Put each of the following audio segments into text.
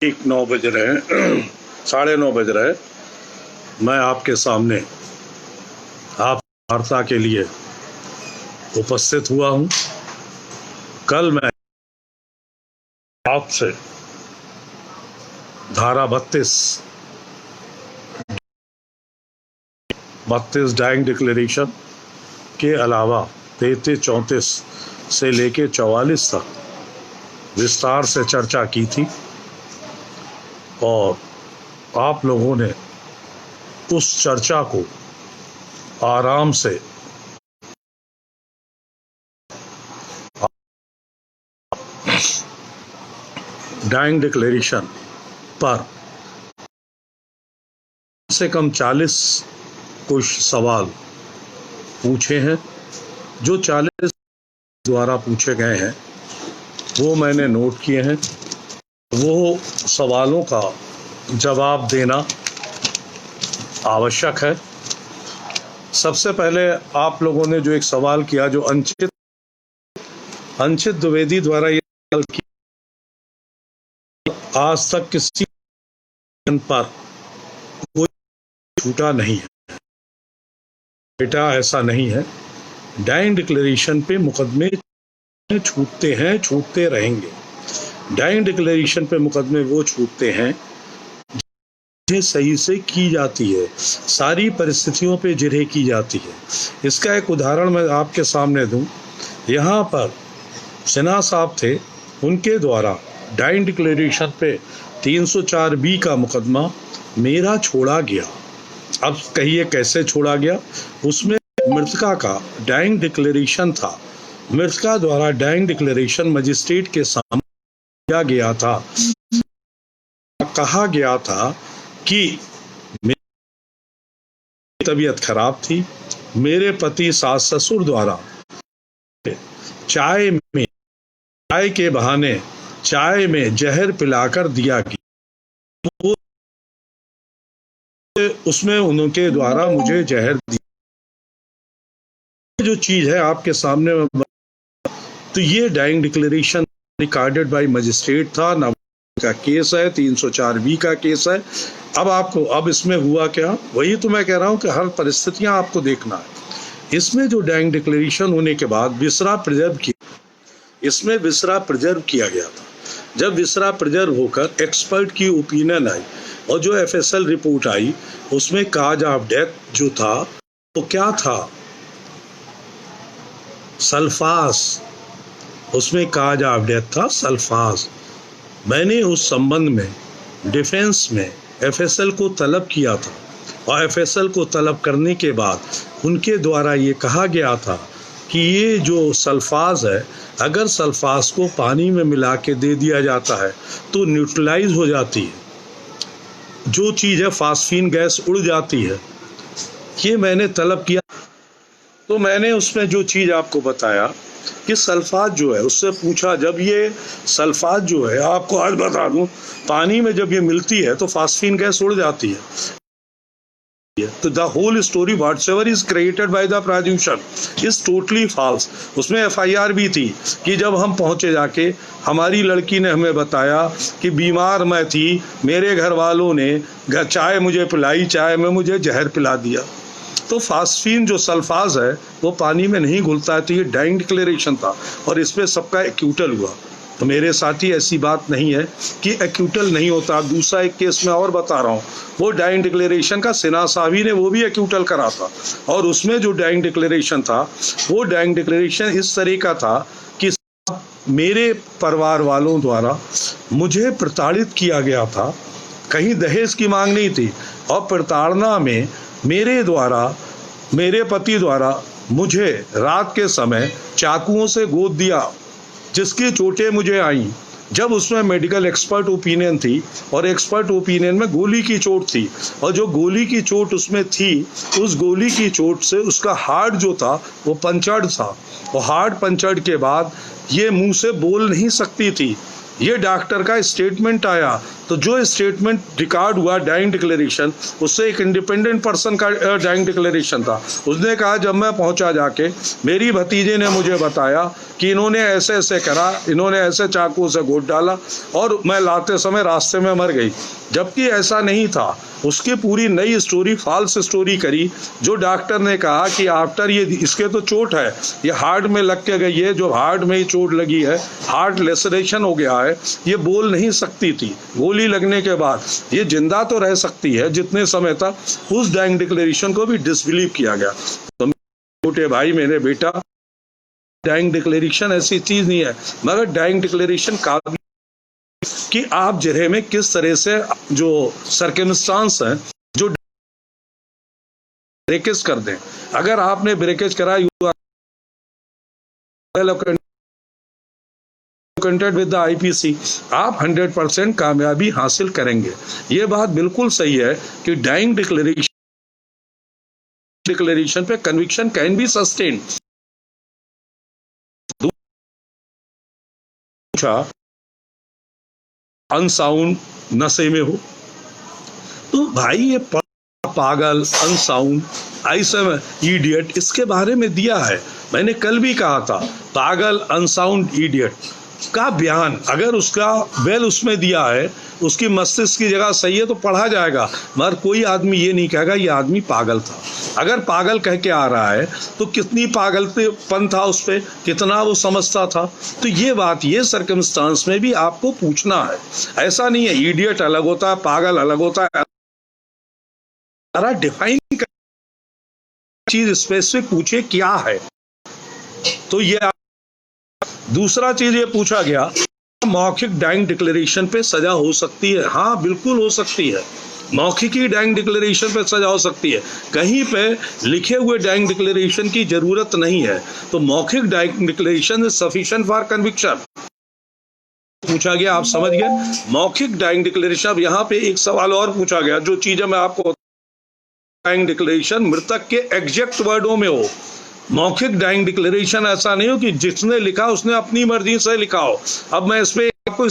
ठीक 9 बज रहे हैं, 9:30 बज रहे हैं। मैं आपके सामने आप वार्ता के लिए उपस्थित हुआ हूँ। कल मैं आपसे धारा 32 डाइंग डिक्लेरेशन के अलावा 33-34 से लेके 44 तक विस्तार से चर्चा की थी और आप लोगों ने उस चर्चा को आराम से डाइंग डिक्लेरेशन पर कम से कम 40 कुछ सवाल पूछे हैं। जो 40 द्वारा पूछे गए हैं वो मैंने नोट किए हैं। वो सवालों का जवाब देना आवश्यक है। सबसे पहले आप लोगों ने जो एक सवाल किया, जो अंचित द्विवेदी द्वारा ये सवाल किया, आज तक किसी पर कोई छूटा नहीं है। बेटा, ऐसा नहीं है। डाइंग डिक्लेरेशन पे मुकदमे छूटते हैं, छूटते रहेंगे। डाइंग डिक्लेरेशन पे मुकदमे वो छूटते हैं सही से की जाती है, सारी परिस्थितियों पे जिरह की जाती है। इसका एक उदाहरण मैं आपके सामने दूं। यहाँ पर सिन्हा साहब थे, उनके द्वारा डाइंग डिक्लेरेशन पे 304B का मुकदमा मेरा छोड़ा गया। अब कहिए कैसे छोड़ा गया? उसमें मृतका का डाइंग डिक्लेरेशन था। मृतका द्वारा डाइंग डिक्लेरेशन मजिस्ट्रेट के सामने दिया गया था। कहा गया था कि मेरी तबीयत खराब थी, मेरे पति सास ससुर द्वारा चाय के बहाने चाय में जहर पिलाकर दिया गया। तो उसमें उनके द्वारा मुझे जहर दिया। जो चीज है आपके सामने, तो ये dying declaration recorded by magistrate था ना, का केस है, 304B का केस है। अब इसमें हुआ क्या? वही तो मैं कह रहा हूं कि हर परिस्थितियां आपको देखना है। इसमें जो डाइंग डिक्लेरेशन होने के बाद विसरा प्रिजर्व किया, इसमें विसरा प्रिजर्व किया गया था। जब विसरा प्रिजर्व होकर एक्सपर्ट की ओपिनियन आई और जो FSL रिपोर्ट आई, उसमें काज ऑफ डेथ जो था तो क्या था? सल्फास। उसमें काज ऑफ डेथ था सल्फास। मैंने उस संबंध में डिफेंस में FSL को तलब किया था और FSL को तलब करने के बाद उनके द्वारा ये कहा गया था कि ये जो सल्फास है, अगर सल्फास को पानी में मिला के दे दिया जाता है तो न्यूट्रलाइज हो जाती है। जो चीज़ है फास्फीन गैस उड़ जाती है। ये मैंने तलब किया। तो मैंने उसमें जो चीज़ आपको बताया कि सल्फात जो है, उससे पूछा, जब ये सल्फात जो है, आपको आज बता दूं, पानी में जब ये मिलती है तो फास्फीन गैस उड़ जाती है। तो the whole story whatever is created by the producer is totally false. उसमें FIR भी थी कि जब हम पहुंचे जाके, हमारी लड़की ने हमें बताया कि बीमार मैं थी, मेरे घर वालों ने चाय मुझे पिलाई, चाय में मुझे जहर पिला दिया। तो फास्फीन जो सल्फाज है वो पानी में नहीं घुलता है। तो ये डाइंग डिक्लेरेशन था और इसमें सबका एक्यूटल हुआ। तो मेरे साथी, ऐसी बात नहीं है कि एक्यूटल नहीं होता। दूसरा एक केस में और बता रहा हूँ, वो डाइंग डिक्लेरेशन का सिन्हा साहब ने वो भी एक्यूटल करा था और उसमें जो डाइंग डिक्लेरेशन था, वो डाइंग डिक्लेरेशन इस तरह का था कि मेरे परिवार वालों द्वारा मुझे प्रताड़ित किया गया था। कहीं दहेज की मांग नहीं थी और प्रताड़ना में मेरे पति द्वारा मुझे रात के समय चाकुओं से गोद दिया, जिसकी चोटें मुझे आईं। जब उसमें मेडिकल एक्सपर्ट ओपिनियन थी और एक्सपर्ट ओपिनियन में गोली की चोट थी, और जो गोली की चोट उसमें थी, उस गोली की चोट से उसका हार्ट जो था वो पंचर्ड था। और हार्ट पंचर्ड के बाद ये मुंह से बोल नहीं सकती थी। ये डॉक्टर का स्टेटमेंट आया, तो जो स्टेटमेंट रिकॉर्ड हुआ डाइंग डिक्लेरेशन, उससे एक इंडिपेंडेंट पर्सन का डाइंग डिक्लेरेशन था। उसने कहा जब मैं पहुंचा जाके, मेरी भतीजे ने मुझे बताया कि इन्होंने ऐसे ऐसे करा, इन्होंने ऐसे चाकू से गोद डाला और मैं लाते समय रास्ते में मर गई, जबकि ऐसा नहीं था। उसकी पूरी नई स्टोरी, फॉल्स स्टोरी करी। जो डॉक्टर ने कहा कि आफ्टर ये, इसके तो चोट है, ये हार्ट में लग के गई है, जो हार्ट में ही चोट लगी है, हार्ट लेसरेशन हो गया है, ये बोल नहीं सकती थी। गोली लगने के बाद ये जिंदा तो रह सकती है जितने समय तक, उस डाइंग डिक्लेरेशन को भी डिसबिलीव किया गया। तो छोटे भाई, मेरे बेटा, डाइंग डिक्लेरेशन ऐसी चीज नहीं है, मगर डाइंग डिक्लेरेशन का कि आप जगह में किस तरह से जो सर्कमस्टांस है, जो ब्रेकेज कर दें। अगर आपने ब्रेकेज करा, you are with the IPC, आप 100% कामयाबी हासिल करेंगे। ये बात बिल्कुल सही है कि डाइंग डिक्लेरेशन पे conviction can be sustain. Unsound, नशे में हो, तो भाई ये पागल, अनसाउंड, ऐसे इडियट, इसके बारे में दिया है। मैंने कल भी कहा था, पागल, अनसाउंड, इडियट का बयान अगर उसका वेल उसमें दिया है, उसकी मस्तिष्क की जगह सही है तो पढ़ा जाएगा, मगर कोई आदमी ये नहीं कहेगा ये आदमी पागल था। अगर पागल कह के आ रहा है तो कितनी पागलपन था उस पर, कितना वो समझता था। तो ये बात, ये सर्कमस्टांस में भी आपको पूछना है। ऐसा नहीं है इडियट अलग होता है, पागल अलग होता है। डिफाइन चीज स्पेसिफिक पूछे क्या है। तो ये दूसरा चीज ये पूछा गया, मौखिक डाइंग डिक्लेरेशन पे सजा हो सकती है? हाँ, बिल्कुल हो सकती है। मौखिक ही डाइंग डिक्लेरेशन पे सजा हो सकती है, कहीं पे लिखे हुए डाइंग डिक्लेरेशन की जरूरत नहीं है। तो मौखिक dying declaration is sufficient for conviction. पूछा गया, आप समझ गए, मौखिक डाइंग डिक्लेरेशन। अब यहाँ पे एक सवाल और पूछा गया, जो चीजें मैं आपको, डाइंग डिक्लेरेशन मृतक के एग्जैक्ट वर्डों में हो। मौखिक डाइंग डिक्लेरेशन ऐसा नहीं हो कि जिसने लिखा उसने अपनी मर्जी से लिखा हो। अब मैं इस पे आपको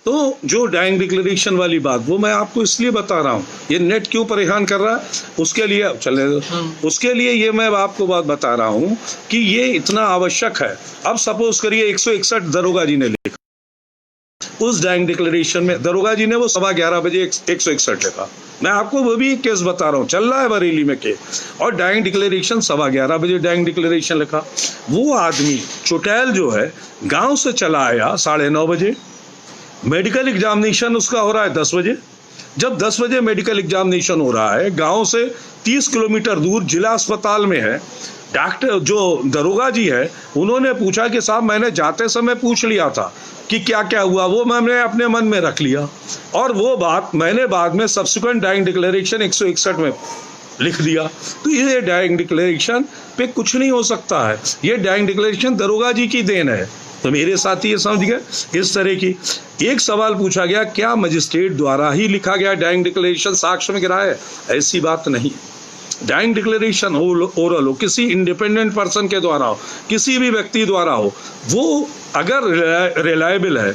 तो जो डाइंग डिक्लेरेशन वाली बात, वो मैं आपको इसलिए बता रहा हूँ, ये नेट क्यों परेशान कर रहा है, उसके लिए चले, उसके लिए ये मैं आपको बात बता रहा हूँ कि ये इतना आवश्यक है। अब सपोज करिए 161 दरोगा जी ने लिखा, उस डाइंग डिक्लेरेशन में दरोगा जी ने वो 11:15 बजे 161 लिखा। मैं आपको वो भी केस बता रहा हूँ, चल रहा है बरेली में केस, और डाइंग डिक्लेरेशन 11:15 बजे डाइंग डिक्लेरेशन लिखा। वो आदमी चुटैल जो है, गांव से चला आया 9:30 बजे, मेडिकल एग्जामिनेशन उसका हो रहा है 10 बजे। जब 10 बजे मेडिकल एग्जामिनेशन हो रहा है, गांव से 30 किलोमीटर दूर जिला अस्पताल में है, डॉक्टर जो दरोगा जी है, उन्होंने पूछा कि साहब मैंने जाते समय पूछ लिया था कि क्या क्या हुआ, वो मैंने अपने मन में रख लिया, और वो बात मैंने बाद में सब्सिक्वेंट डाइंग डिक्लेरेशन 161 में लिख दिया। तो ये डाइंग डिक्लेरेशन पे कुछ नहीं हो सकता है, ये डाइंग डिक्लेरेशन दरोगा जी की देन है। तो मेरे साथी ये समझ गए। इस तरह की एक सवाल पूछा गया, क्या मजिस्ट्रेट द्वारा ही लिखा गया डाइंग डिक्लेरेशन साक्ष्य में गिरा है? ऐसी बात नहीं। डाइंग डिक्लेरेशन ओरल हो, किसी इंडिपेंडेंट पर्सन के द्वारा हो, किसी भी व्यक्ति द्वारा हो, वो अगर रिलायबल है,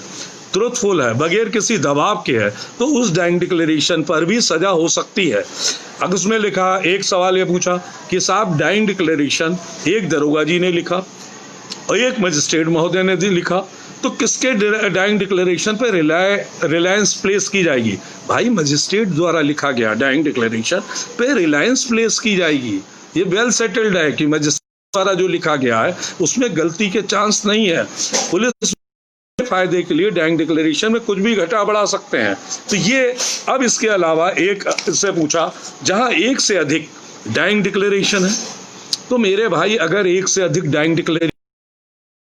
ट्रुथफुल है, बगैर किसी दबाव के है, तो उस डाइंग डिक्लेरेशन पर भी सजा हो सकती है। अब उसमें लिखा, एक सवाल ये पूछा कि साहब डाइंग डिक्लेरेशन एक दरोगा जी ने लिखा और एक मजिस्ट्रेट महोदय ने भी लिखा, तो किसके डाइंग डिक्लेरेशन पे रिलायंस प्लेस की जाएगी? भाई मजिस्ट्रेट द्वारा लिखा गया डाइंग डिक्लेरेशन पे रिलायंस प्लेस की जाएगी। ये वेल सेटल्ड है कि मजिस्ट्रेट द्वारा जो लिखा गया है उसमें गलती के चांस नहीं है। पुलिस फायदे के लिए डाइंग डिक्लेरेशन में कुछ भी घटा बढ़ा सकते हैं। तो ये, अब इसके अलावा एक से पूछा जहां एक से अधिक डाइंग डिक्लेरेशन है, तो मेरे भाई अगर एक से अधिक डाइंग डिक्लेरेशन,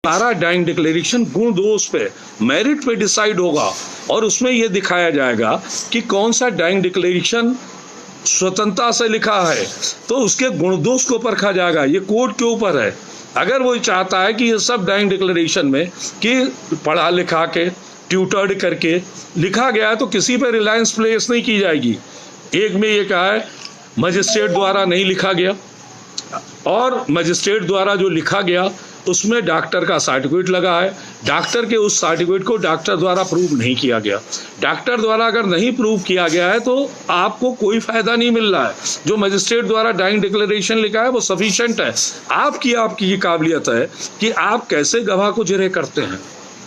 सारा डाइंग डिक्लेरेशन गुण दोष पे, मेरिट पे डिसाइड होगा, और उसमें यह दिखाया जाएगा कि कौन सा डाइंग डिक्लेरेशन स्वतंत्रता से लिखा है, तो उसके गुण दोष को परखा जाएगा। ये कोर्ट के ऊपर है। अगर वो चाहता है कि ये सब डाइंग डिक्लेरेशन में कि पढ़ा लिखा के, ट्यूटर्ड करके लिखा गया है, तो किसी पे रिलायंस प्लेस नहीं की जाएगी। एक में ये कहा है मजिस्ट्रेट द्वारा नहीं लिखा गया, और मजिस्ट्रेट द्वारा जो लिखा गया उसमें डॉक्टर का सर्टिफिकेट लगा है, डॉक्टर के उस सर्टिफिकेट को डॉक्टर द्वारा प्रूव नहीं किया गया। डॉक्टर द्वारा अगर नहीं प्रूव किया गया है तो आपको कोई फायदा नहीं मिल रहा है। जो मजिस्ट्रेट द्वारा डाइंग डिक्लेरेशन लिखा है वो सफिशिएंट है। आपकी ये काबिलियत है कि आप कैसे गवाह को जिरह करते हैं।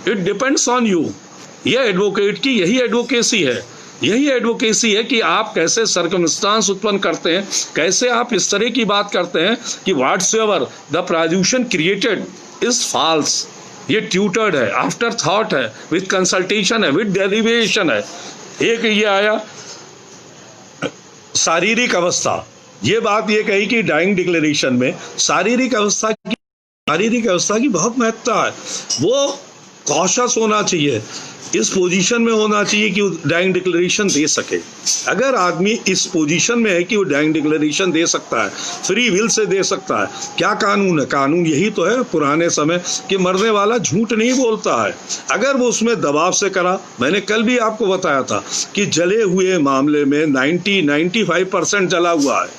It depends on you. ये एडवोकेट की यही एडवोकेसी है कि आप कैसे सर्कमस्टांस उत्पन्न करते हैं, कैसे आप इस तरह की बात करते हैं कि whatsoever the production created is false. ये ट्यूटर्ड है, आफ्टर थॉट है, विद कंसल्टेशन है, विद डेरिवेशन है। एक ये आया शारीरिक अवस्था, ये बात ये कही कि डाइंग डिक्लेरेशन में शारीरिक अवस्था की बहुत महत्ता है। वो कॉशस होना चाहिए, इस पोजीशन में होना चाहिए कि वो डाइंग डिक्लेरेशन दे सके। अगर आदमी इस पोजीशन में है कि वो डाइंग डिक्लेरेशन दे सकता है, फ्री विल से दे सकता है, क्या कानून है? कानून यही तो है पुराने समय कि मरने वाला झूठ नहीं बोलता है। अगर वो उसमें दबाव से करा, मैंने कल भी आपको बताया था कि जले हुए मामले में 95% जला हुआ है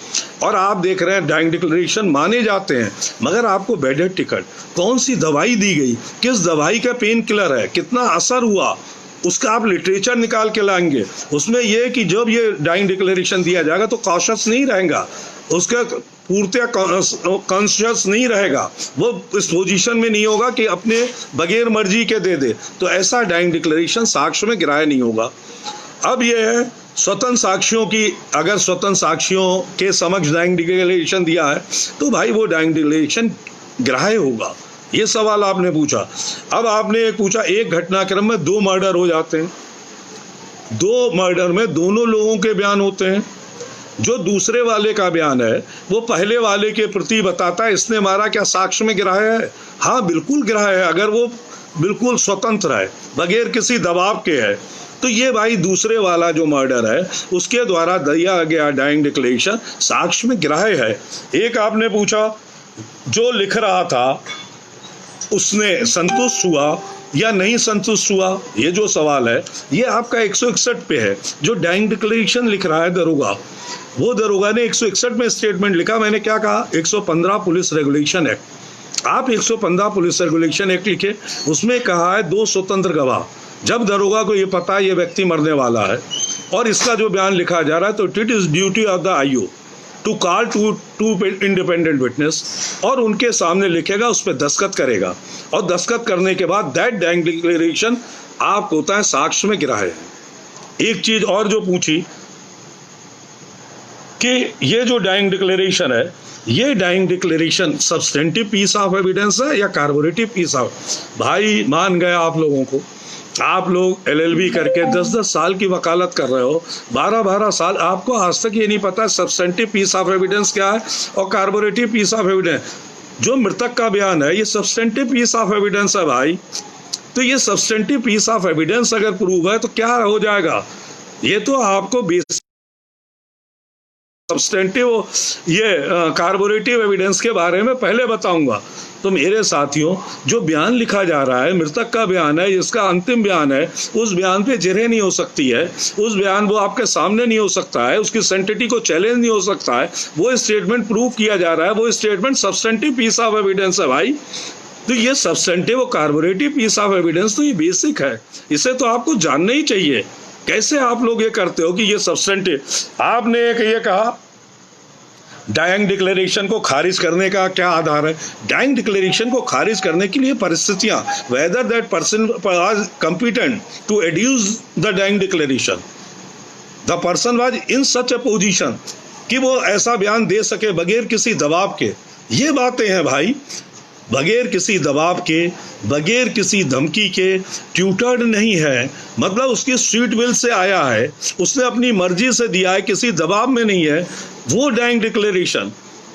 और आप देख रहे हैं डाइंग डिक्लेरेशन माने जाते हैं, मगर आपको बेडेड टिकट, कौन सी दवाई दी गई, किस दवाई का पेन किलर है, कितना असर हुआ, उसका आप लिटरेचर निकाल के लाएंगे। उसमें यह कि जब ये डाइंग डिक्लेरेशन दिया जाएगा तो कॉशियस नहीं रहेगा, उसका पूर्तिया कॉन्शियस नहीं रहेगा, वो इस पोजीशन में नहीं होगा कि अपने बगैर मर्जी के दे दे, तो ऐसा डाइंग डिक्लेरेशन साक्ष्य में गिराया नहीं होगा। अब यह है स्वतंत्र साक्षियों की, अगर स्वतंत्र साक्षियों के समक्ष डाइंग डिक्लेरेशन दिया है तो भाई वो डाइंग डिक्लेरेशन ग्राह्य होगा। ये सवाल आपने पूछा। अब आपने पूछा एक घटनाक्रम में 2 मर्डर हो जाते हैं, 2 मर्डर में दोनों लोगों के बयान होते हैं। जो दूसरे वाले का बयान है वो पहले वाले के प्रति बताता है इसने मारा, क्या साक्ष्य में ग्राह्य है? हाँ बिल्कुल ग्राह्य है, अगर वो बिल्कुल स्वतंत्र है, बगैर किसी दबाव के है। तो ये भाई दूसरे वाला जो मर्डर है उसके द्वारा दिया गया डाइंग डिक्लेरेशन साक्ष्य में ग्राह्य है। एक आपने पूछा जो लिख रहा था उसने संतुष्ट हुआ या नहीं संतुष्ट हुआ, ये जो सवाल है ये आपका 161 पे है। जो डाइंग डिक्लेरेशन लिख रहा है दरोगा, वो दरोगा ने 161 में स्टेटमेंट लिखा। मैंने क्या कहा? 115 पुलिस रेगुलेशन एक्ट, आप 115 पुलिस रेगुलेशन एक्ट लिखे, उसमें कहा है 2 स्वतंत्र गवाह। जब दरोगा को ये पता है ये व्यक्ति मरने वाला है और इसका जो बयान लिखा जा रहा है, तो it is duty of the IO to call to independent witness, और उनके सामने लिखेगा, उस पर दस्तखत करेगा, और दस्तखत करने के बाद दैट डाइंग डिक्लेरेशन आप होता है साक्ष्य में ग्राह्य है। एक चीज और जो पूछी कि ये जो डाइंग डिक्लेरेशन है, ये dying declaration substantive piece of evidence है या कार्बोरेटिव पीस ऑफ? भाई मान गए आप लोगों को, आप लोग LLB करके 10-10 साल की वकालत कर रहे हो, 12-12 साल, आपको आज तक ये नहीं पता सब्सटेंटिव पीस ऑफ एविडेंस क्या है और कार्बोरेटिव पीस ऑफ एविडेंस। जो मृतक का बयान है ये सब्सटेंटिव पीस ऑफ एविडेंस है भाई। तो ये सब्सटेंटिव पीस ऑफ एविडेंस अगर प्रूव है तो क्या हो जाएगा? ये तो आपको बेसिक सब्सटेंटिव ये कार्बोरेटिव एविडेंस के बारे में पहले बताऊंगा। तो मेरे साथियों, जो बयान लिखा जा रहा है, मृतक का बयान है, इसका अंतिम बयान है, उस बयान पे जिरह नहीं हो सकती है, उस बयान वो आपके सामने नहीं हो सकता है, उसकी सेंटिटी को चैलेंज नहीं हो सकता है, वो स्टेटमेंट प्रूव किया जा रहा है, वो statement substantive piece of evidence है भाई। तो ये सब्सटेंटिव और कार्बोरेटिव पीस ऑफ एविडेंस तो ये बेसिक है, इसे तो आपको जानना ही चाहिए। कैसे आप लोग ये करते हो कि ये सब्सटेंटिव? आपने एक ये कहा डाइंग डिक्लेरेशन को खारिज करने का क्या आधार है? डाइंग डिक्लेरेशन को खारिज करने के लिए परिस्थितियां, whether that person was competent to adduce the dying declaration, the person was in such a position कि वो ऐसा बयान दे सके बगैर किसी दबाव के। ये बातें हैं भाई, बगैर किसी दबाव के, बगैर किसी धमकी के, ट्यूटर्ड नहीं है, मतलब उसकी स्वीट विल से आया है, उसने अपनी मर्जी से दिया है, किसी दबाव में नहीं है, वो डाइंग डिक्लेरेशन।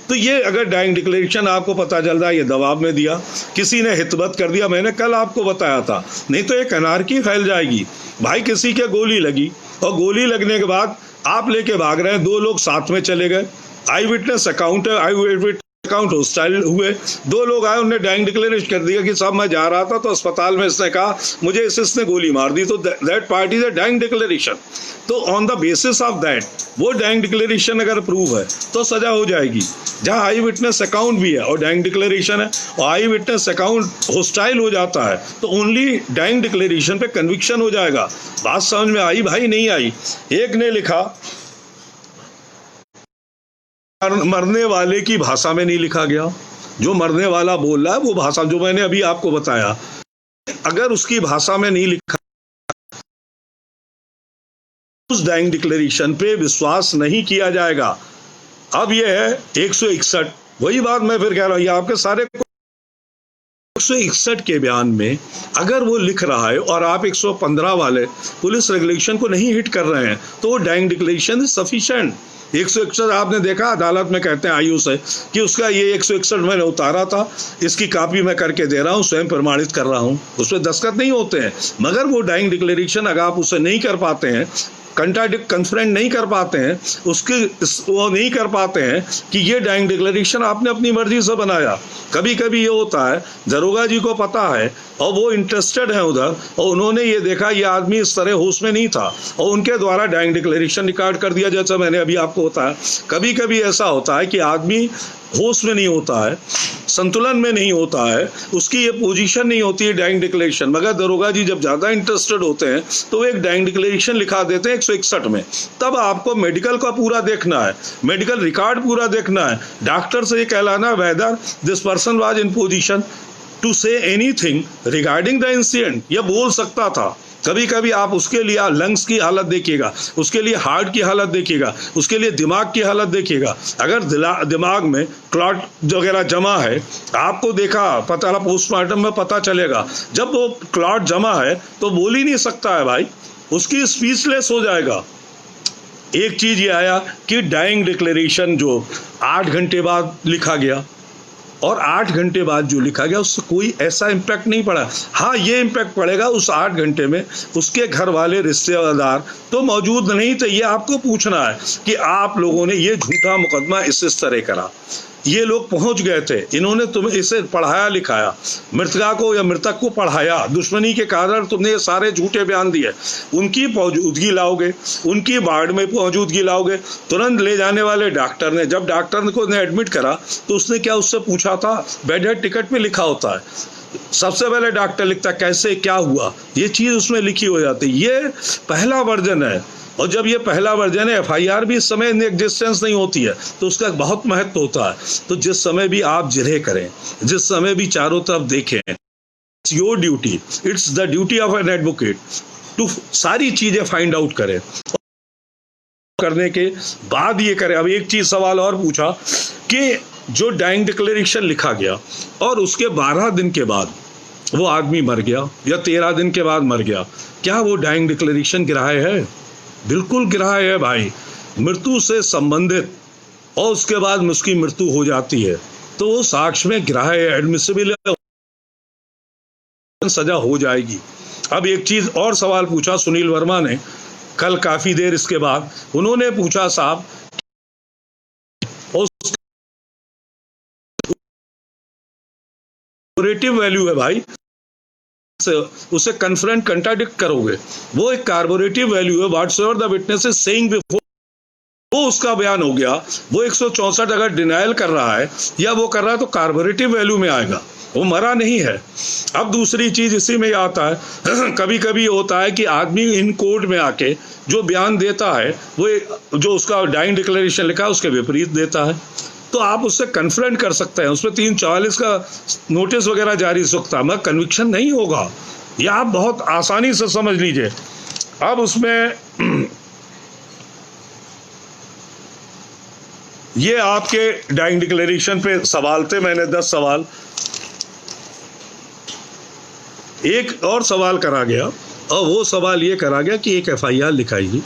तो ये अगर डाइंग डिक्लेरेशन आपको पता चल रहा है ये दबाव में दिया, किसी ने हितबत कर दिया, मैंने कल आपको बताया था, नहीं तो एक अनार्की फैल जाएगी भाई। किसी के गोली लगी और गोली लगने के बाद आप लेके भाग रहे हैं, 2 लोग साथ में चले गए, आई विटनेस अकाउंट है, आई विटनेस अकाउंट हॉस्टाइल हुए, 2 लोग आए, उन्होंने डाइंग डिक्लेरेशन कर दिया कि साहब मैं जा रहा था तो अस्पताल में इसने कहा मुझे इसने गोली मार दी, तो that party is a dying declaration. तो on the basis of that वो डाइंग डिक्लेरेशन अगर प्रूव है तो सजा हो जाएगी। जहाँ आई विटनेस अकाउंट भी है और डाइंग डिक्लेरेशन है और आई विटनेस अकाउंट हॉस्टाइल हो जाता है तो ओनली डाइंग डिक्लेरेशन पे कन्विक्शन हो जाएगा। बात समझ में आई भाई? नहीं आई। एक ने लिखा, मरने वाले की भाषा में नहीं लिखा गया, जो मरने वाला बोल रहा है वो भाषा जो मैंने अभी आपको बताया, अगर उसकी भाषा में नहीं लिखा उस डाइंग डिक्लेरेशन पे विश्वास नहीं किया जाएगा। अब ये है 161, वही बात मैं फिर कह रहा हूं, आपके सारे 161 के बयान में अगर वो लिख रहा है और आप 115 वाले पुलिस रेगुलेशन को नहीं हिट कर रहे हैं तो वो डाइंग डिक्लेरेशन इज सफिशिएंट। 161 आपने देखा अदालत में कहते हैं आयु से कि उसका ये 161 मैंने उतारा था, इसकी कॉपी मैं करके दे रहा हूँ, स्वयं प्रमाणित कर रहा हूँ, उसमें दस्तखत नहीं होते हैं। मगर वो डाइंग डिक्लेरेशन अगर आप उसे नहीं कर पाते हैं, कन्फ्रेंट नहीं कर पाते हैं, वो नहीं कर पाते हैं कि ये डाइंग डिक्लेरेशन आपने अपनी मर्जी से बनाया। कभी कभी ये होता है दरोगा जी को पता है और वो इंटरेस्टेड है उधर और उन्होंने ये देखा ये आदमी इस तरह होश में नहीं था और उनके द्वारा डाइंग डिक्लेरेशन रिकॉर्ड कर दिया, जैसा मैंने अभी आपको बताया। कभी कभी ऐसा होता है कि आदमी होश में नहीं होता है, संतुलन में नहीं होता है, उसकी ये पोजीशन नहीं होती है डाइंग डिक्लेरेशन, मगर दरोगा जी जब ज़्यादा इंटरेस्टेड होते हैं तो एक डाइंग डिक्लेरेशन लिखा देते हैं 161 में। तब आपको मेडिकल का पूरा देखना है, मेडिकल रिकॉर्ड पूरा देखना है, डॉक्टर से ये कहलाना whether this person was in position to say anything regarding the incident, ये बोल सकता था। कभी कभी आप उसके लिए लंग्स की हालत देखिएगा, उसके लिए हार्ट की हालत देखिएगा, उसके लिए दिमाग की हालत देखिएगा। अगर दिमाग में क्लॉट वगैरह जमा है, आपको देखा पता पोस्टमार्टम में पता चलेगा, जब वो क्लॉट जमा है तो बोल ही नहीं सकता है भाई, उसकी स्पीचलेस हो जाएगा। एक चीज ये आया कि डाइंग डिक्लेरेशन जो 8 घंटे बाद लिखा गया और 8 घंटे बाद जो लिखा गया उससे कोई ऐसा इम्पैक्ट नहीं पड़ा। हाँ, ये इम्पैक्ट पड़ेगा उस 8 घंटे में उसके घर वाले रिश्तेदार तो मौजूद नहीं थे। ये आपको पूछना है कि आप लोगों ने ये झूठा मुकदमा इस तरह करा, ये लोग पहुंच गए थे, इन्होंने तुम्हें इसे पढ़ाया लिखाया, मृतका को या मृतक को पढ़ाया, दुश्मनी के कारण तुमने ये सारे झूठे बयान दिए, उनकी मौजूदगी लाओगे, उनकी वार्ड में मौजूदगी लाओगे। तुरंत ले जाने वाले डॉक्टर ने, जब डॉक्टर को ने एडमिट करा तो उसने क्या उससे पूछा था? बेड हेड टिकट में लिखा होता है, सबसे पहले डॉक्टर लिखता कैसे क्या हुआ, ये चीज़ उसमें लिखी हो जाती। ये पहला वर्जन है और जब ये पहला वर्जन है, एफआईआर भी इस समय एग्जिस्टेंस नहीं होती है तो उसका बहुत महत्व होता है। तो जिस समय भी आप जिरह करें, जिस समय भी चारों तरफ देखें, it's your duty, it's the duty of an advocate to सारी चीजें फाइंड आउट करें। करने के बाद ये करें। अब एक चीज सवाल और पूछा कि जो डाइंग डिक्लेरेशन लिखा गया और उसके 12 दिन के बाद वो आदमी मर गया या 13 दिन के बाद मर गया, क्या वो डाइंग डिक्लेरेशन ग्राह्य है? बिल्कुल ग्राह्य है भाई। मृत्यु से संबंधित और उसके बाद उसकी मृत्यु हो जाती है तो वो साक्ष्य में ग्राह्य एडमिसिबल सजा हो जाएगी। अब एक चीज और सवाल पूछा सुनील वर्मा ने कल, काफी देर इसके बाद उन्होंने पूछा साहब वैल्यू है भाई, उसे कन्फ्रंट कंट्राडिक्ट करोगे, वो एक कार्बोरेटिव वैल्यू है। Whatsoever the witness is saying before, वो उसका बयान हो गया। वो 164 अगर डिनायल कर रहा है या वो कर रहा है तो कार्बोरेटिव वैल्यू में आएगा, वो मरा नहीं है। अब दूसरी चीज इसी में आता है कभी कभी होता है कि आदमी इन कोर्ट में आके जो बयान देता है वो जो उसका डाइंग डिक्लेरेशन लिखा है उसके विपरीत देता है, तो आप उससे कन्फ्रंट कर सकते हैं, उसमें 344 का नोटिस वगैरह जारी हो सकता है, मगर कन्विक्शन नहीं होगा। यह आप बहुत आसानी से समझ लीजिए। अब उसमें ये आपके डाइंग डिक्लेरेशन पे सवाल थे, मैंने 10 सवाल, एक और सवाल करा गया और वो सवाल ये करा गया कि एक एफआईआर लिखाई गई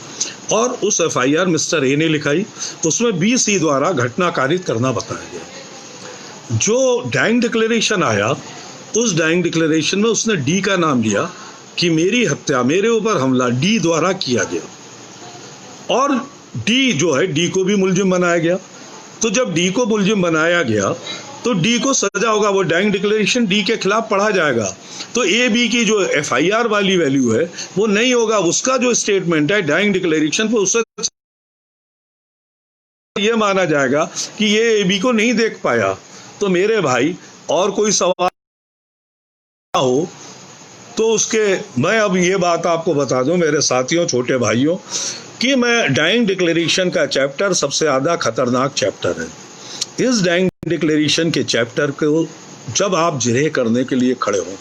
और उस एफआईआर मिस्टर ए ने लिखाई, उसमें बीसी द्वारा घटना कारित करना बताया गया। जो डाइंग डिक्लेरेशन आया उस डाइंग डिक्लेरेशन में उसने डी का नाम लिया कि मेरी हत्या, मेरे ऊपर हमला डी द्वारा किया गया और डी जो है डी को भी मुलजिम बनाया गया। तो जब डी को मुलजिम बनाया गया तो डी को सजा होगा, वो डाइंग डिक्लेरेशन डी के खिलाफ पढ़ा जाएगा। तो ए बी की जो एफआईआर वाली वैल्यू है वो नहीं होगा, उसका जो स्टेटमेंट है डाइंग डिक्लेरेशन पे उससे ये माना जाएगा कि ये ए बी को नहीं देख पाया। तो मेरे भाई और कोई सवाल हो तो उसके, मैं अब ये बात आपको बता दूं मेरे साथियों, छोटे भाइयों, कि मैं डाइंग डिक्लेरेशन का चैप्टर सबसे ज़्यादा खतरनाक चैप्टर है। इस डाइंग डिक्लेरेशन के चैप्टर को जब आप जिरह करने के लिए खड़े हो,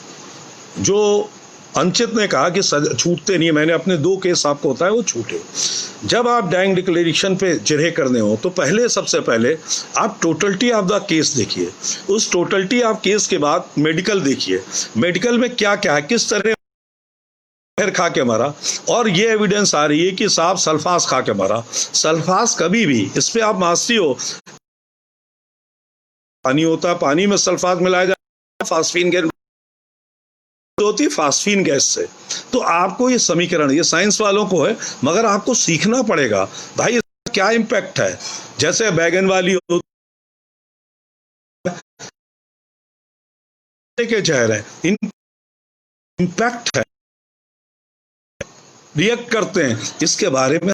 जो अंचित ने कहा कि छूटते नहीं, मैंने अपने 2 केस आपको बताया वो छूटे। जब आप डाइंग डिक्लेरेशन पे जिरह करने हो तो पहले, सबसे पहले आप टोटलिटी ऑफ द केस देखिए। उस टोटलिटी ऑफ केस के बाद मेडिकल देखिए, मेडिकल में क्या क्या है, किस तरह जहर खा के मरा, और ये एविडेंस आ रही है कि साहब सल्फास खा के मरा। सल्फास कभी भी, इस पे आप मास्ती हो, पानी होता है, पानी में सल्फास मिलाया जाता है, फास्फीन गैस होती है फास्फीन गैस से। तो आपको ये समीकरण, ये साइंस वालों को है, मगर आपको सीखना पड़ेगा भाई इसका क्या इम्पैक्ट है। जैसे बैगन वाली के जहर है, इम्पैक्ट है, रिएक्ट करते हैं, इसके बारे में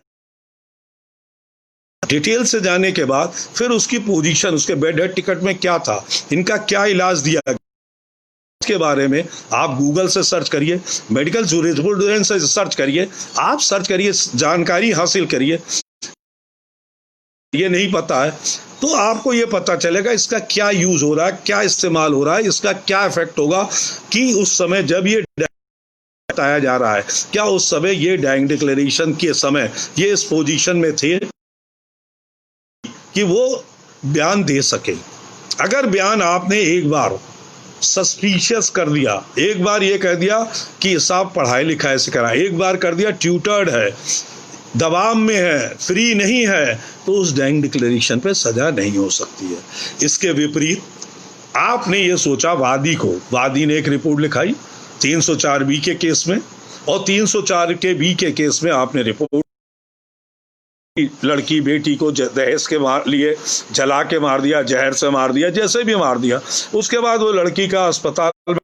डिटेल से जाने के बाद फिर उसकी पोजीशन, उसके बेड हेड टिकट में क्या था, इनका क्या इलाज दिया गया, इसके बारे में आप गूगल से सर्च करिए, मेडिकल जूरिस्प्रूडेंस से सर्च करिए, आप सर्च करिए, जानकारी हासिल करिए। ये नहीं पता है तो आपको ये पता चलेगा इसका क्या यूज हो रहा है, क्या इस्तेमाल हो रहा है, इसका क्या इफेक्ट होगा, कि उस समय जब ये बताया जा रहा है, क्या उस समय ये डाइंग डिक्लेरेशन के समय ये इस पोजीशन में थे कि वो बयान दे सके। अगर बयान आपने एक बार सस्पिशियस कर दिया, एक बार ये कह दिया कि साहब पढ़ाई लिखाई से करा, एक बार कर दिया ट्यूटर्ड है, दबाव में है, फ्री नहीं है, तो उस डाइंग डिक्लेरेशन पे सजा नहीं हो सकती है। इसके विपरीत आपने ये सोचा, वादी ने एक रिपोर्ट लिखाई 304 बी के केस में, और 304 के बी के केस में आपने रिपोर्ट, लड़की बेटी को दहेज के लिए जला के मार दिया, जहर से मार दिया, जैसे भी मार दिया। उसके बाद वो लड़की का अस्पताल में,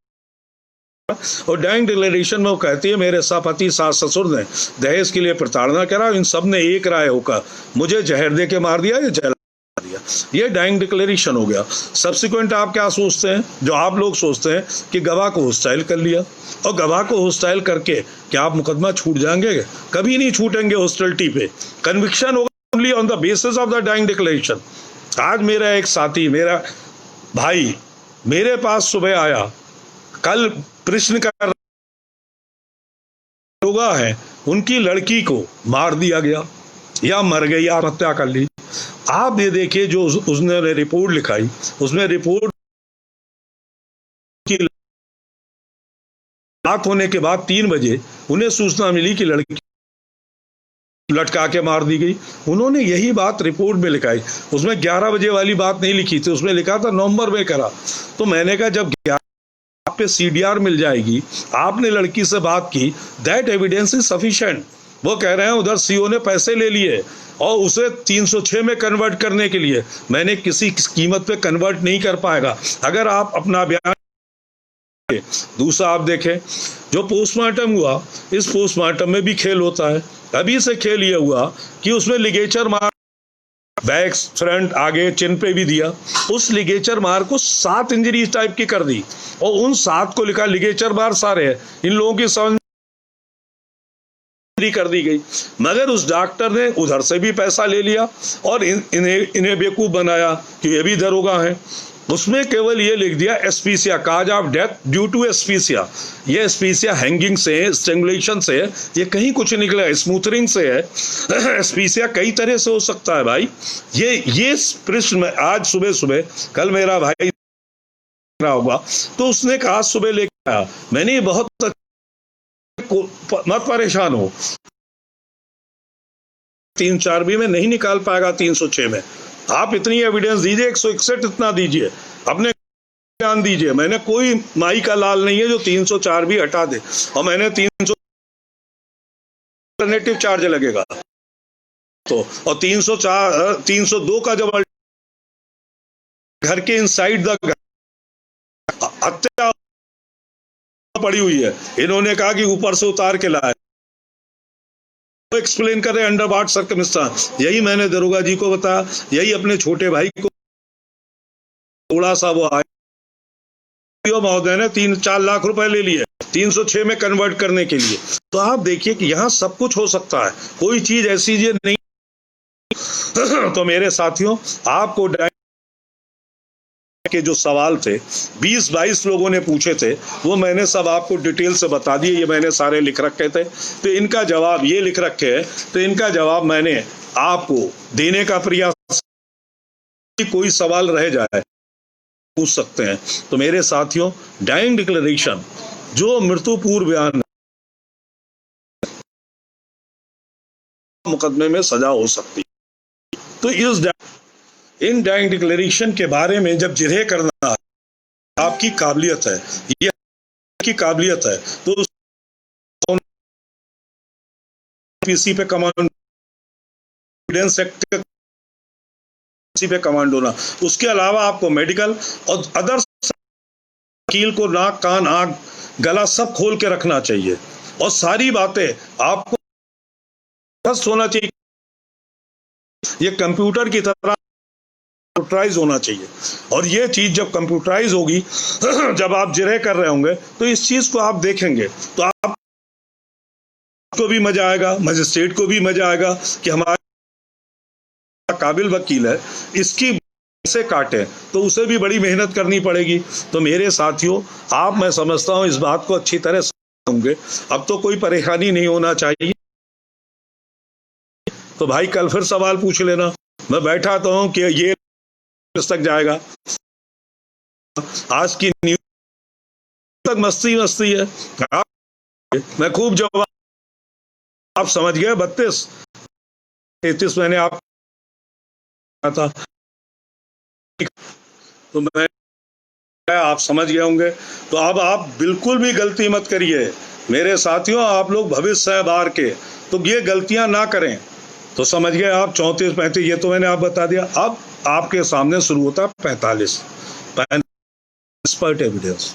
और डाइंग डिक्लेरेशन में वो कहती है मेरे पति सास ससुर ने दहेज के लिए प्रताड़ना करा, इन सब ने एक राय होकर मुझे जहर दे के मार दिया या जला दिया। ये डाइंग डिक्लेरेशन हो गया। सब्सिक्वेंट आप क्या सोचते हैं, जो आप लोग सोचते हैं कि गवाह को होस्टाइल कर लिया, और गवाह को होस्टाइल करके क्या आप मुकदमा छूट जाएंगे? कभी नहीं छूटेंगे हॉस्टिलिटी पे। कन्विक्शन होगा only on the basis of the dying declaration. आज मेरा एक साथी, मेरा भाई मेरे पास सुबह आया, कल प्रश्न कर होगा है, उनकी लड़की को मार दिया गया या मर गई, आत्महत्या कर ली। आप ये देखिए जो उसने रिपोर्ट लिखाई, उसमें रिपोर्ट की रात होने के बाद 3 बजे उन्हें सूचना मिली कि लड़की लटका के मार दी गई। उन्होंने यही बात रिपोर्ट में लिखाई, उसमें 11 बजे वाली बात नहीं लिखी थी, उसमें लिखा था नवंबर में करा। तो मैंने कहा जब 11 पे सीडीआर मिल जाएगी, आपने लड़की से बात की, दैट एविडेंस इज सफिशिएंट। वो कह रहे हैं उधर सीओ ने पैसे ले लिए और उसे 306 में कन्वर्ट करने के लिए, मैंने किसी कीमत पे कन्वर्ट नहीं कर पाएगा। अगर आप अपना बयान, दूसरा आप देखें जो पोस्टमार्टम हुआ, इस पोस्टमार्टम में भी खेल होता है। अभी से खेल ये हुआ कि उसमें लिगेचर मार बैक, फ्रंट, आगे, चिन पे भी दिया। उस लिगेचर मार को 7 इंजरीज टाइप की कर दी, और उन 7 को लिखा लिगेचर मार सारे है, इन लोगों की 7 कर दी गई। मगर उस डॉक्टर ने उधर से भी पैसा ले लिया और इन्हें बेवकूफ बनाया कि ये भी दरोगा हैं। उसमें केवल ये लिख दिया एस्पीसिया, cause of death due to एस्पीसिया। ये एस्पीसिया हैंगिंग से है, स्ट्रेंगुलेशन से है, ये कहीं कुछ निकला, स्मूथरिंग से है। एस्पीसिया कई तरह से हो सकता है भाई। ये प्रश्न में आज सुबह सुबह, कल मेरा भाई होगा तो उसने कहा सुबह लेकर आया, मैंने बहुत मत परेशान हो, 304 भी में नहीं निकाल पाएगा 306 में। आप इतनी एविडेंस दीजिए, 161 इतना दीजिए, अपने बयान दीजिए। मैंने कोई माई का लाल नहीं है जो 304 भी हटा दे, और मैंने 300 अल्टरनेटिव चार्ज लगेगा तो, और 302 का जब घर के इनसाइड द हत्या पड़ी हुई है, इन्होंने कहा कि ऊपर से उतार के लाए, एक्सप्लेन कर रहे अंडर व्हाट सर्कमस्टांस। यही मैंने दरोगा जी को बताया, यही अपने छोटे भाई को थोड़ा सा वो आया महोदय ने 3-4 लाख रुपए ले लिए 306 में कन्वर्ट करने के लिए। तो आप देखिए कि यहाँ सब कुछ हो सकता है, कोई चीज ऐसी ये नहीं। तो मेरे साथियों, आपको के जो सवाल थे 20-22 लोगों ने पूछे थे, वो मैंने सब आपको डिटेल से बता दिए, ये मैंने सारे लिख रखे थे। तो इनका जवाब ये लिख रखे हैं, तो इनका जवाब मैंने आपको देने का प्रयास, कोई सवाल रह जाए पूछ सकते हैं। तो मेरे साथियों, डाइंग डिक्लेरेशन जो मृत्यु पूर्व बयान, मुकदमे में सजा हो सकती है। तो इन डाइंग डिक्लेरेशन के बारे में जब जिरह करना आपकी काबिलियत है, ये की काबिलियत है, तो पीसी पे कमांड, एविडेंस एक्ट पे कमांड होना। उसके अलावा आपको मेडिकल और अदर वकील को नाक कान आंख गला सब खोल के रखना चाहिए, और सारी बातें आपको स्पष्ट होना चाहिए। ये कंप्यूटर की तरह कंप्यूटराइज होना चाहिए, और ये चीज जब कंप्यूटराइज होगी, जब आप जिरह कर रहे होंगे, तो इस चीज को आप देखेंगे तो आपको भी मजा आएगा, मजिस्ट्रेट को भी मजा आएगा कि हमारा काबिल वकील है, इसकी से काटे, तो उसे भी बड़ी मेहनत करनी पड़ेगी। तो मेरे साथियों, आप, मैं समझता हूं इस बात को अच्छी तरह समझोगे, अब तो कोई परेशानी नहीं होना चाहिए। तो भाई कल फिर सवाल पूछ लेना, मैं बैठा तो हूं कि ये तक जाएगा। आज की न्यूज तक मस्ती मस्ती है, मैं खूब जवाब आप समझ गए। 32-33 मैंने आप था, तो मैं आप समझ गए होंगे। तो अब आप बिल्कुल भी गलती मत करिए मेरे साथियों, आप लोग भविष्य है बाहर के, तो ये गलतियां ना करें। तो समझ गए आप 34-35, ये तो मैंने आप बता दिया। अब आपके सामने शुरू होता है 45 एक्सपर्ट एविडेंस।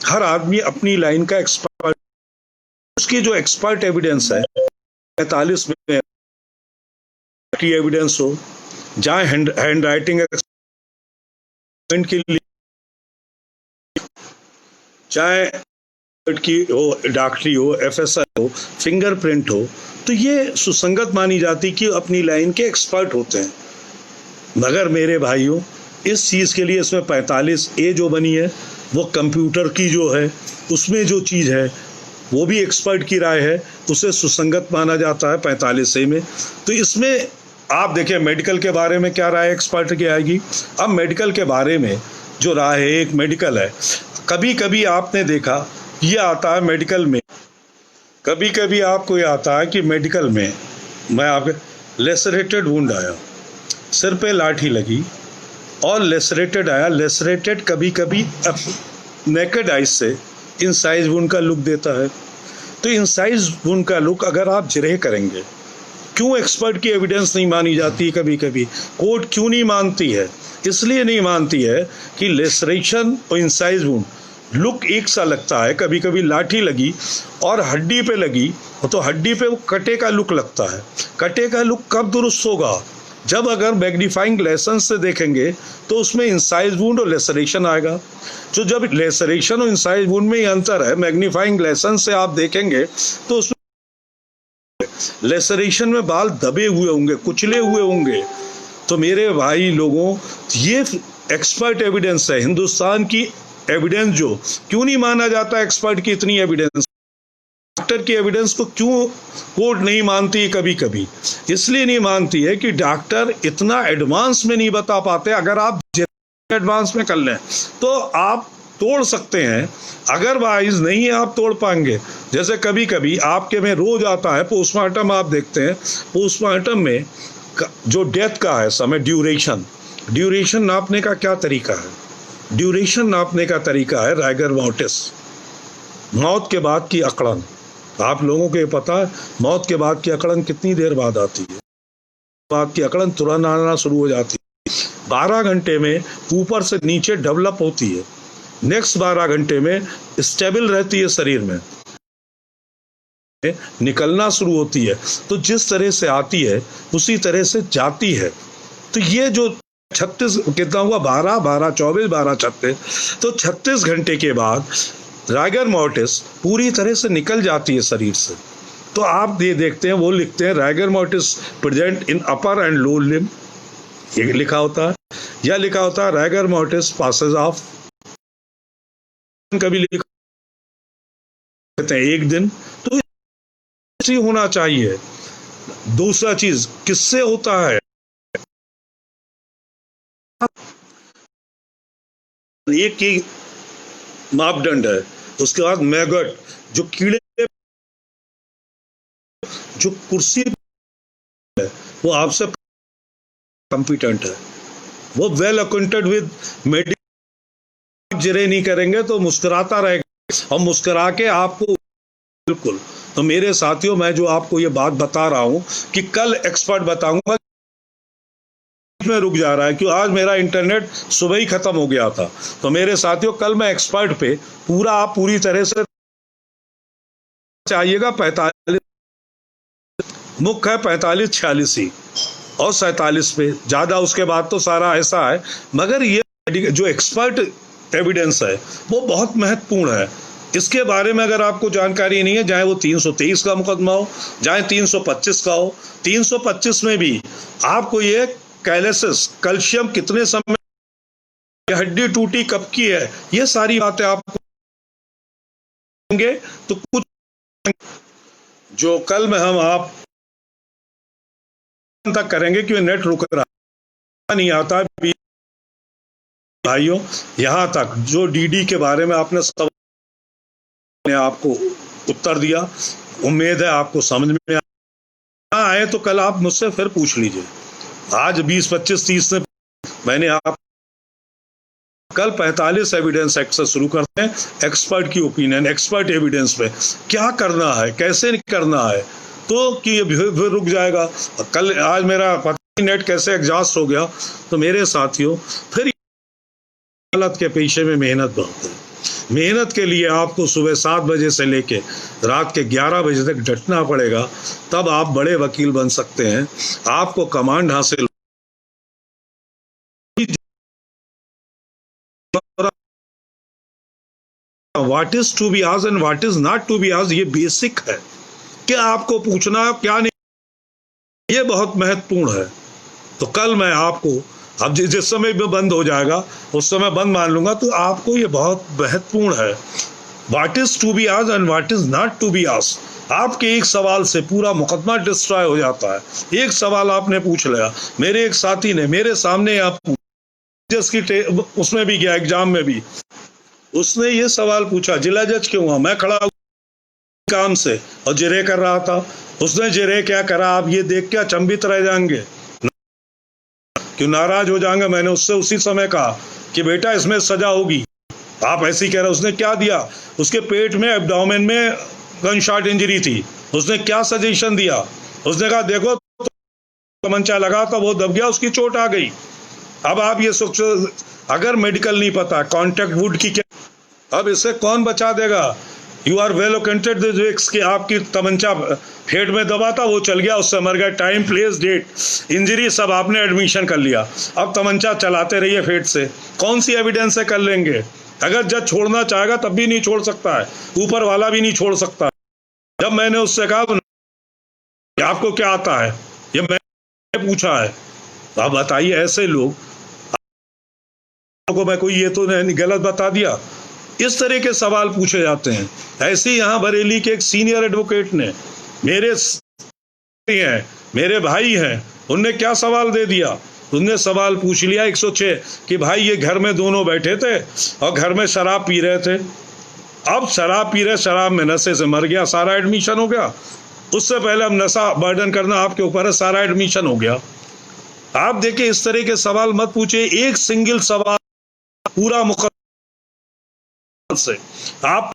हर आदमी अपनी लाइन का एक्सपर्ट, उसकी जो एक्सपर्ट एविडेंस है 45 में एविडेंस हो, जहाँ हैंड राइटिंग के लिए, चाहे की हो, डॉक्टरी हो, एफएसएल हो, फिंगरप्रिंट हो, तो ये सुसंगत मानी जाती कि अपनी लाइन के एक्सपर्ट होते हैं। मगर मेरे भाइयों, इस चीज के लिए इसमें 45A जो बनी है, वो कंप्यूटर की जो है, उसमें जो चीज है वो भी एक्सपर्ट की राय है, उसे सुसंगत माना जाता है 45A में। तो इसमें आप देखिए मेडिकल के बारे में क्या राय एक्सपर्ट की आएगी। अब मेडिकल के बारे में जो राय है, एक मेडिकल है, कभी कभी आपने देखा ये आता है मेडिकल में, कभी कभी आपको ये आता है कि मेडिकल में, मैं आपके लेसरेटेड वुंड आया, सिर पे लाठी लगी और लेसरेटेड आया। लेसरेटेड कभी कभी नेकेड आइज से इंसाइज वुंड का लुक देता है। तो इंसाइज वुंड का लुक अगर आप जिरह करेंगे, क्यों एक्सपर्ट की एविडेंस नहीं मानी जाती? कभी कभी कोर्ट क्यों नहीं मानती है? इसलिए नहीं मानती है कि लेसरेशन और इंसाइज वुंड लुक एक सा लगता है। कभी कभी लाठी लगी और हड्डी पे लगी, तो हड्डी पे वो कटे का लुक लगता है। कटे का लुक कब दुरुस्त होगा? जब अगर मैग्नीफाइंग ग्लासेस से देखेंगे तो उसमें इंसाइज वुंड और लेसरेशन आएगा। तो जब लेसरेशन और इंसाइज वुंड में ही अंतर है, मैग्नीफाइंग ग्लासेस से आप देखेंगे तो उसमें लेसरेशन में बाल दबे हुए होंगे, कुचले हुए होंगे। तो मेरे भाई लोगों, ये एक्सपर्ट एविडेंस है, हिंदुस्तान की एविडेंस। जो क्यों नहीं माना जाता एक्सपर्ट की इतनी एविडेंस? डॉक्टर की एविडेंस को क्यों कोर्ट नहीं मानती? कभी कभी इसलिए नहीं मानती है कि डॉक्टर इतना एडवांस में नहीं बता पाते। अगर आप एडवांस में कर लें तो आप तोड़ सकते हैं, अदरवाइज नहीं आप तोड़ पाएंगे। जैसे कभी कभी आपके में रोज आता है पोस्टमार्टम, आप देखते हैं पोस्टमार्टम में जो डेथ का है समय, ड्यूरेशन नापने का क्या तरीका है? ड्यूरेशन नापने का तरीका है राइगर मॉर्टिस, मौत के बाद की अकड़न। आप लोगों को ये पता है मौत के बाद की अकड़न कितनी देर बाद आती है? बाद की अकड़न तुरंत आना शुरू हो जाती है। 12 घंटे में ऊपर से नीचे डेवलप होती है, नेक्स्ट 12 घंटे में स्टेबल रहती है, शरीर में निकलना शुरू होती है। तो जिस तरह से आती है उसी तरह से जाती है। तो ये जो 36 कितना हुआ, 12 12 24 12 36, तो 36 घंटे के बाद राइगर मोर्टिस पूरी तरह से निकल जाती है शरीर से। तो आप ये देखते हैं, वो लिखते हैं rigor mortis present in upper and lower limb, ये लिखा होता है, या लिखा होता है राइगर मोर्टिस पासेज ऑफ, कभी लिखा कहते हैं एक दिन। तो ऐसी होना चाहिए। दूसरा चीज किससे होता है, एक ही मापदंड है। उसके बाद मैगट, जो कीड़े जो कुर्सी है वो आपसे कॉम्पिटेंट है, वो वेल अक्वेंटेड विद मेडिकल, जिरे नहीं करेंगे तो मुस्कुराता रहेगा और मुस्कुरा के आपको बिल्कुल। तो मेरे साथियों, मैं जो आपको ये बात बता रहा हूं कि कल एक्सपर्ट बताऊंगा, में रुक जा रहा है क्यों, आज मेरा इंटरनेट सुबह ही खत्म हो गया था। तो मेरे साथियों, कल मैं एक्सपर्ट पे पूरा, आप पूरी तरह से चाहिएगा। 45 मुख्य है, 45 46 ही और 47 पे ज्यादा, उसके बाद तो सारा ऐसा है। मगर ये जो एक्सपर्ट एविडेंस है वो बहुत महत्वपूर्ण है। इसके बारे में अगर आपको जानकारी नहीं है, चाहे वो 323 का मुकदमा हो, चाहे 325 का हो, 325 में भी आपको ये कैलेसिस, कैल्शियम कितने समय, हड्डी टूटी कब की है, ये सारी बातें आपको तो कुछ जो कल में हम आप तक करेंगे, क्योंकि नेट रुक रहा नहीं आता भाइयों। यहां तक जो डीडी के बारे में आपने सब ने आपको उत्तर दिया, उम्मीद है आपको समझ में आए। तो कल आप मुझसे फिर पूछ लीजिए। आज 20 25 30 से मैंने आप कल 45 एविडेंस एक्ट से शुरू करते हैं। एक्सपर्ट की ओपिनियन, एक्सपर्ट एविडेंस पे क्या करना है, कैसे करना है, तो कि ये फिर रुक जाएगा। कल आज मेरा पता नेट कैसे एग्जॉस्ट हो गया। तो मेरे साथियों, फिर अदालत के पेशे में मेहनत बहुत है। मेहनत के लिए आपको सुबह 7 बजे से लेके रात के 11 बजे तक डटना पड़ेगा, तब आप बड़े वकील बन सकते हैं। आपको कमांड हासिल, what is to be asked and what is not to be asked, ये बेसिक है। क्या आपको पूछना है, क्या नहीं, ये बहुत महत्वपूर्ण है। तो कल मैं आपको, अब जिस समय भी बंद हो जाएगा उस समय बंद मान लूंगा, तो आपको ये बहुत महत्वपूर्ण है। What is to be asked and what is not to be asked. आपके एक सवाल से पूरा मुकदमा डिस्ट्रॉय हो जाता है। एक सवाल आपने पूछ लिया, मेरे एक साथी ने मेरे सामने आप जिसकी उसमें भी गया, एग्जाम में भी उसने ये सवाल पूछा, जिला जज क्यों हुआ, मैं खड़ा काम से और जिरे कर रहा था। उसने जिरे क्या करा, आप ये देख के अचंभित रह जाएंगे, क्यों नाराज हो जाएंगे। मैंने उससे उसी समय कहा कि बेटा इसमें सजा होगी, आप ऐसे ही कह रहे। उसने क्या दिया, उसके पेट में, एब्डोमेन में गन शॉट इंजरी थी। उसने क्या सजेशन दिया, उसने कहा देखो तमंचा लगा था, वो दब गया, उसकी चोट आ गई। अब आप ये सोचो, अगर मेडिकल नहीं पता, कॉन्टेक्ट वुड की क्या, अब इससे कौन बचा देगा। यू आर वेल ओकेंटेड कि आपकी तमंचा हेड में दबा था, वो चल गया, उससे मर गया। टाइम, प्लेस, डेट, इंजरी सब आपने एडमिशन कर लिया। अब तमंचा चलाते रहिए फेट से, कौन सी एविडेंस से कर लेंगे। अगर जज छोड़ना चाहेगा तब भी नहीं छोड़ सकता है, ऊपर वाला भी नहीं छोड़ सकता। जब मैंने उससे कहा आपको क्या आता है, ये मैंने पूछा है, तो आप बताइए, ऐसे लोग को मैं कोई ये तो गलत बता दिया, इस तरह के सवाल पूछे जाते हैं। ऐसे ही यहाँ बरेली के एक सीनियर एडवोकेट ने, मेरे भाई हैं, उनने क्या सवाल दे दिया, उनने सवाल पूछ लिया 106 कि भाई ये घर में दोनों बैठे थे और घर में शराब पी रहे थे। अब शराब पी रहे, शराब में नशे से मर गया, सारा एडमिशन हो गया। उससे पहले अब नशा बर्डन करना आपके ऊपर है, सारा एडमिशन हो गया। आप देखिए, इस तरह के सवाल मत पूछिए। एक सिंगल सवाल पूरा मुकदमा से आप